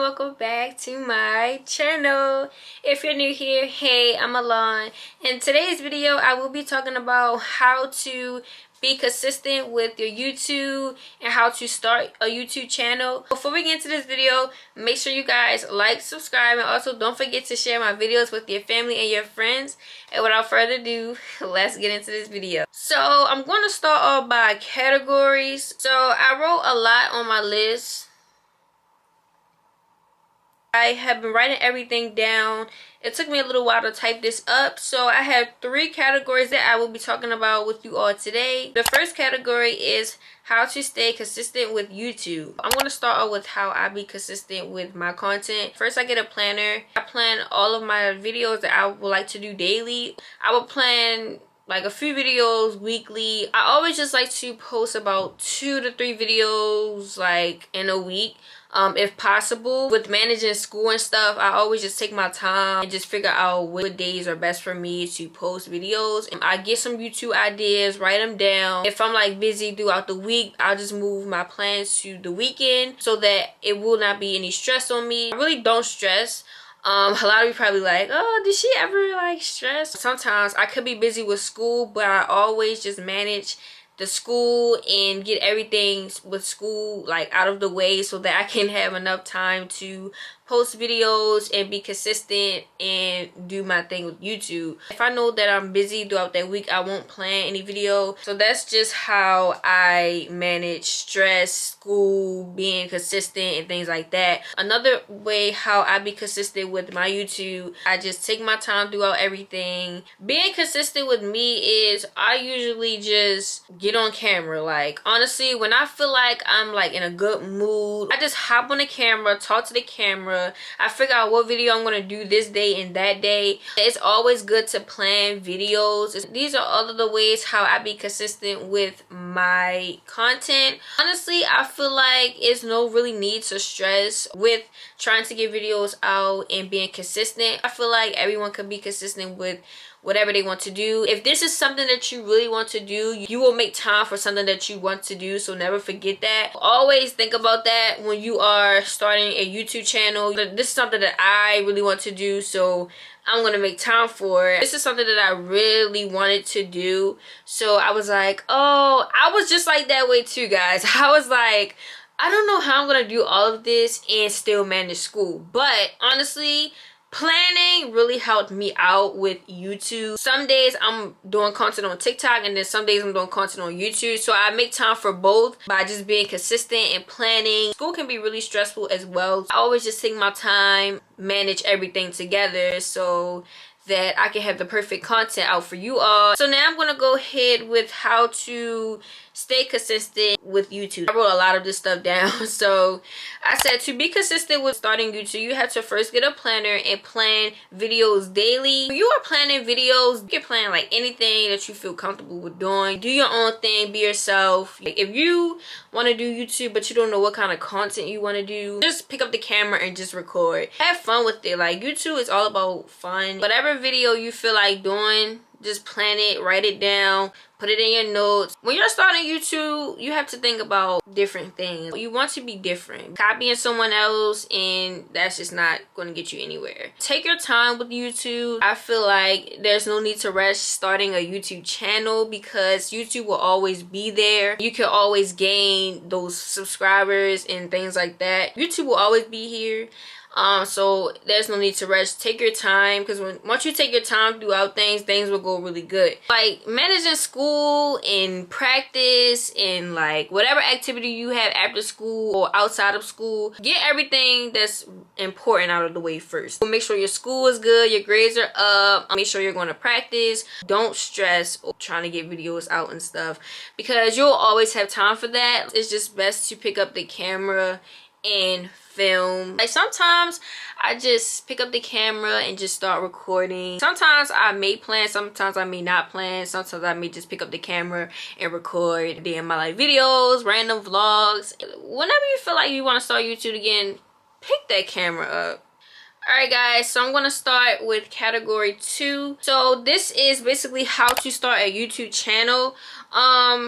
welcome back to my channel. If you're new here, hey, I'm Alon. In today's video I will be talking about how to be consistent with your YouTube and how to start a YouTube channel. Before we get into this video, make sure you guys like, subscribe, and also don't forget to share my videos with your family and your friends. And without further ado, let's get into this video. So I'm going to start off by categories. So I wrote a lot on my list. I have been writing everything down. It took me a little while to type this up. So I have 3 categories that I will be talking about with you all today. The first category is how to stay consistent with YouTube. I'm going to start off with how I be consistent with my content. First, I get a planner. I plan all of my videos that I would like to do daily. I will plan like a few videos weekly. I always just like to post about 2 to 3 videos like in a week. If possible. With managing school and stuff, I always just take my time and just figure out what days are best for me to post videos. And I get some YouTube ideas, write them down. If I'm like busy throughout the week, I'll just move my plans to the weekend so that it will not be any stress on me. I really don't stress. A lot of you probably like, oh, did she ever like stress? Sometimes I could be busy with school, but I always just manage the school and get everything with school like out of the way so that I can have enough time to post videos and be consistent and do my thing with YouTube. If I know that I'm busy throughout that week, I won't plan any video. So that's just how I manage stress, school, being consistent, and things like that. Another way how I be consistent with my YouTube, I just take my time throughout everything. Being consistent with me is I usually just get on camera. Like honestly, when I feel like I'm like in a good mood, I just hop on the camera, talk to the camera. I figure out what video I'm going to do this day and that day. It's always good to plan videos. These are all of the ways how I be consistent with my content. Honestly, I feel like it's no really need to stress with trying to get videos out and being consistent. I feel like everyone can be consistent with whatever they want to do. If this is something that you really want to do, you will make time for something that you want to do. So never forget that. Always think about that when you are starting a YouTube channel. This is something that I really want to do, so I'm gonna make time for it. This is something that I really wanted to do. So I was like, oh, I was just like that way too, guys. I was like, I don't know how I'm gonna do all of this and still manage school. But honestly, planning really helped me out with YouTube. Some days I'm doing content on TikTok and then some days I'm doing content on YouTube. So I make time for both by just being consistent and planning. School can be really stressful as well. I always just take my time, manage everything together so that I can have the perfect content out for you all. So now I'm gonna go ahead with how to stay consistent with YouTube. I wrote a lot of this stuff down. So I said to be consistent with starting YouTube, you have to first get a planner and plan videos daily. When you are planning videos, you can plan like anything that you feel comfortable with doing. Do your own thing, be yourself. Like if you want to do YouTube but you don't know what kind of content you want to do, just pick up the camera and just record. Have fun with it. Like YouTube is all about fun. Whatever video you feel like doing, just plan it, write it down, put it in your notes. When you're starting YouTube, you have to think about different things. You want to be different. Copying someone else, and that's just not going to get you anywhere. Take your time with YouTube. I feel like there's no need to rush starting a YouTube channel because YouTube will always be there. You can always gain those subscribers and things like that. YouTube will always be here. So there's no need to rush. Take your time, because once you take your time throughout things will go really good. Like managing school and practice and like whatever activity you have after school or outside of school, get everything that's important out of the way first. Make sure your school is good, your grades are up, make sure you're going to practice. Don't stress trying to get videos out and stuff because you'll always have time for that. It's just best to pick up the camera and film. Like sometimes I just pick up the camera and just start recording. Sometimes I may plan, sometimes I may not plan, sometimes I may just pick up the camera and record then my like videos, random vlogs. Whenever you feel like you want to start YouTube again, pick that camera up. Alright guys, so I'm going to start with category 2. So this is basically how to start a YouTube channel.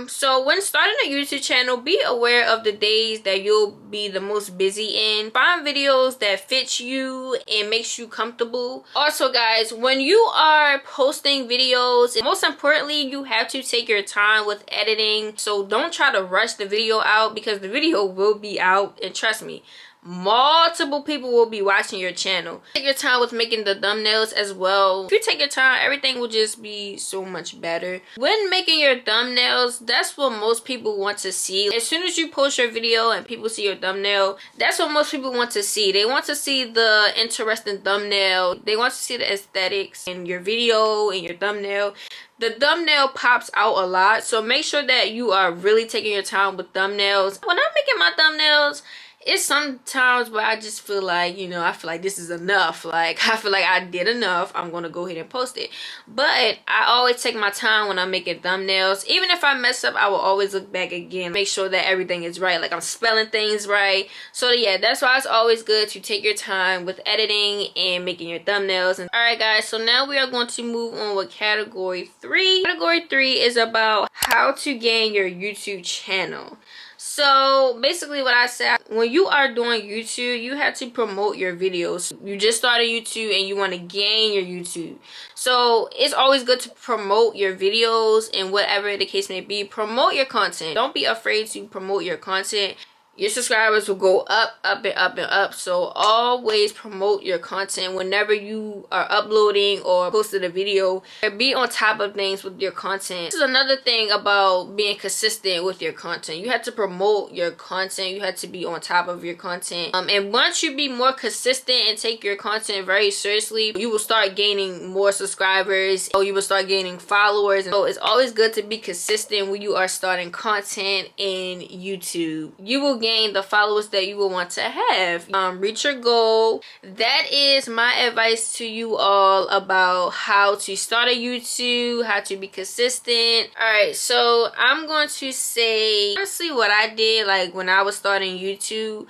So when starting a YouTube channel, be aware of the days that you'll be the most busy in. Find videos that fit you and makes you comfortable. Also guys, when you are posting videos, most importantly, you have to take your time with editing. So don't try to rush the video out, because the video will be out, and trust me, multiple people will be watching your channel. Take your time with making the thumbnails as well. If you take your time, everything will just be so much better. When making your thumbnails, that's what most people want to see. As soon as you post your video and people see your thumbnail, that's what most people want to see. They want to see the interesting thumbnail. They want to see the aesthetics in your video and your thumbnail. The thumbnail pops out a lot, so make sure that you are really taking your time with thumbnails. When I'm making my thumbnails, it's sometimes where I just feel like, you know, I feel like this is enough. Like, I feel like I did enough. I'm going to go ahead and post it. But I always take my time when I'm making thumbnails. Even if I mess up, I will always look back again. Make sure that everything is right. Like, I'm spelling things right. So, yeah, that's why it's always good to take your time with editing and making your thumbnails. And alright, guys. So, now we are going to move on with category 3. Category 3 is about how to gain your YouTube channel. So basically what I said, when you are doing YouTube, you have to promote your videos. You just started YouTube and you want to gain your YouTube. So it's always good to promote your videos, and whatever the case may be, promote your content. Don't be afraid to promote your content. Your subscribers will go up, up, and up, and up. So always promote your content whenever you are uploading or posting a video. Be on top of things with your content. This is another thing about being consistent with your content. You have to promote your content. You have to be on top of your content. And once you be more consistent and take your content very seriously, you will start gaining more subscribers, or you will start gaining followers. So it's always good to be consistent when you are starting content in YouTube. You will gain the followers that you will want to have. Reach your goal. That is my advice to you all about how to start a YouTube, how to be consistent. Alright, so I'm going to say honestly what I did like when I was starting YouTube.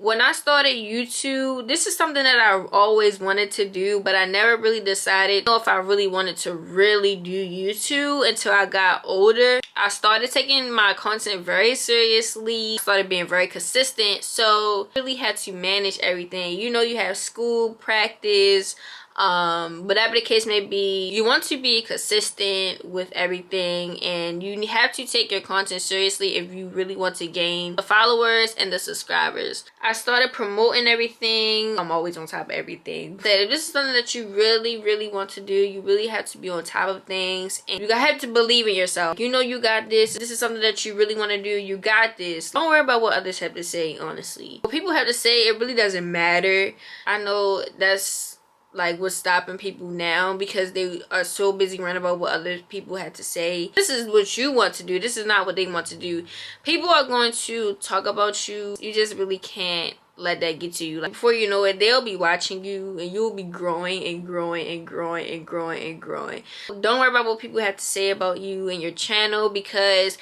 When I started YouTube, this is something that I always wanted to do, but I never really decided if I really wanted to really do YouTube until I got older. I started taking my content very seriously, started being very consistent, so really had to manage everything. You know, you have school, practice, whatever the case may be, you want to be consistent with everything, and you have to take your content seriously if you really want to gain the followers and the subscribers. I started promoting everything. I'm always on top of everything. So if this is something that you really want to do, you really have to be on top of things, and you have to believe in yourself. You know you got this. This is something that you really want to do. You got this. Don't worry about what others have to say, honestly. What people have to say, it really doesn't matter. I know that's like what's stopping people now, because they are so busy running about what other people had to say. This is what you want to do. This is not what they want to do. People are going to talk about you. You just really can't let that get to you. Like, before you know it, they'll be watching you, and you'll be growing and growing and growing and growing and growing. Don't worry about what people have to say about you and your channel, because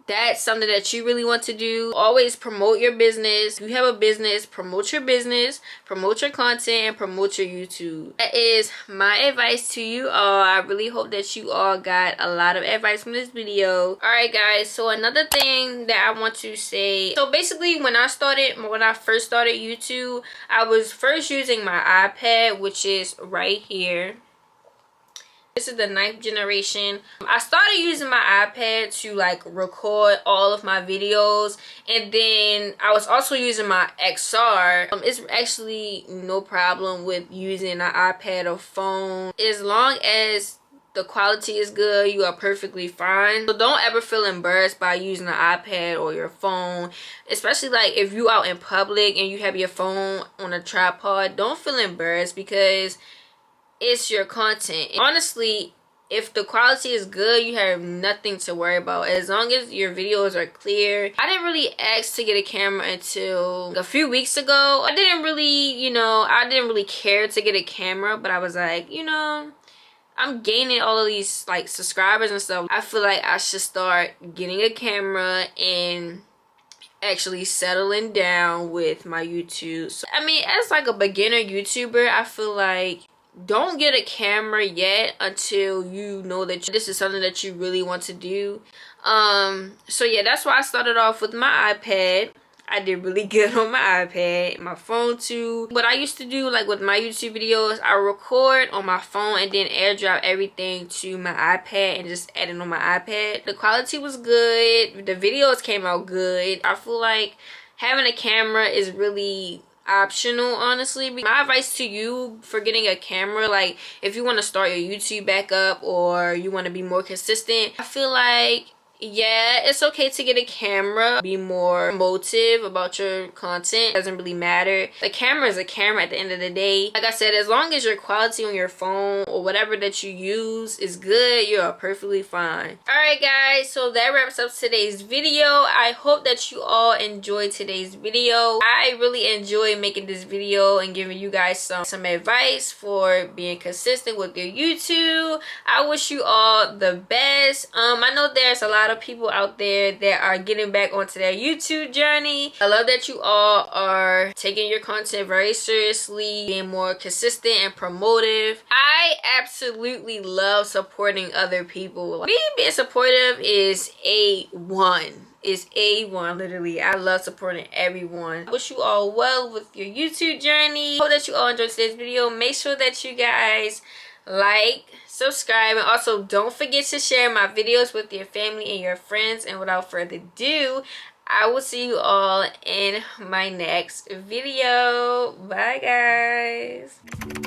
that's something that you really want to do. Always promote your business. If you have a business, promote your business, promote your content, and promote your YouTube. That is my advice to you all. I really hope that you all got a lot of advice from this video. Alright guys, so another thing that I want to say. So basically when I first started YouTube, I was first using my iPad, which is right here. This is the 9th generation. I started using my iPad to like record all of my videos, and then I was also using my XR. It's actually no problem with using an iPad or phone. As long as the quality is good, you are perfectly fine. So don't ever feel embarrassed by using an iPad or your phone, especially like if you out in public and you have your phone on a tripod. Don't feel embarrassed, because it's your content. Honestly, if the quality is good, you have nothing to worry about as long as your videos are clear. I didn't really ask to get a camera until a few weeks ago. I didn't really care to get a camera, but I was like, you know, I'm gaining all of these like subscribers and stuff. I feel like I should start getting a camera and actually settling down with my YouTube. So, I mean, as like a beginner YouTuber, I feel like don't get a camera yet until you know that this is something that you really want to do. So yeah, that's why I started off with my iPad. I did really good on my iPad, my phone too. What I used to do, like with my YouTube videos, I record on my phone and then airdrop everything to my iPad and just edit on my iPad. The quality was good. The videos came out good. I feel like having a camera is really optional, honestly. My advice to you for getting a camera, like if you want to start your YouTube back up or you want to be more consistent, I feel like yeah, it's okay to get a camera, be more emotive about your content. It doesn't really matter. The camera is a camera at the end of the day. Like I said, as long as your quality on your phone or whatever that you use is good, you're perfectly fine. Alright guys, so that wraps up today's video. I hope that you all enjoyed today's video. I really enjoyed making this video and giving you guys some advice for being consistent with your YouTube. I wish you all the best. I know there's a lot of people out there that are getting back onto their YouTube journey. I love that you all are taking your content very seriously, being more consistent and promotive. I absolutely love supporting other people. Me being supportive is A1. Is A1, literally. I love supporting everyone. I wish you all well with your YouTube journey. Hope that you all enjoyed today's video. Make sure that you guys like, subscribe, and also don't forget to share my videos with your family and your friends. And without further ado, I will see you all in my next video. Bye guys.